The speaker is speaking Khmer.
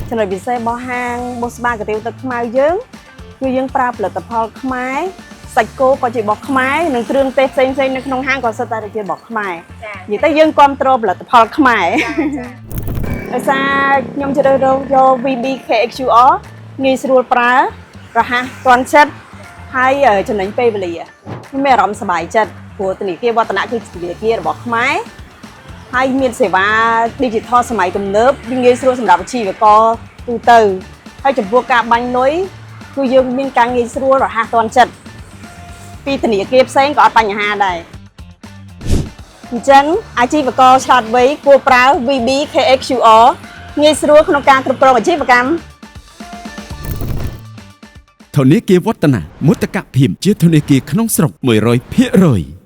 ចំណុចពិសេសរបស់ហាងបូស្បាកាទៀវទឹកខ្មៅយើងគឺយើងប្រើផលិតផលខ្មែរសាច់គោក៏ជារបស់ខ្មែរនិងគ្រឿងទេសផ្សេងៗនៅក្នុងហាងក៏សុទ្ធតែជារបស់ខ្មែរនិយាយទៅយើងគ្រប់គ្រងផលិតផលខ្មែរដោយសារខ្ញុំជ្រើសរើសយក VB KXUR ងាយស្រួលប្រើរហ័សទាន់ចិត្តហើយចំណេញពេលវេលាខ្ញុំមានអារម្មណ៍សប្បាយចិត្តព្រោះធនាគារវឌ្ឍនៈគឺជាធនាគាររបស់ខ្មែរហើយមានសេវា Digital សម័យទំនើបវាងាយស្រួលសម្រាប់អាជីវករទូទៅហើយចំពោះការបាញ់លុយគឺយើងមានការងាយស្រួលរហ័សទាន់ចិត្តពីធនាគារផ្សេងក៏អត់បញ្ហាដែរអញ្ចឹងអាជីវករឆ្លាតវៃគួរប្រើ VB KXUR ងាយស្រួលក្នុងការគ្រប់គ្រងអាជីវកម្មធនាគារវឌ្ឍនៈមោទកភាពជាធនាគារក្នុងស្រុក 100%។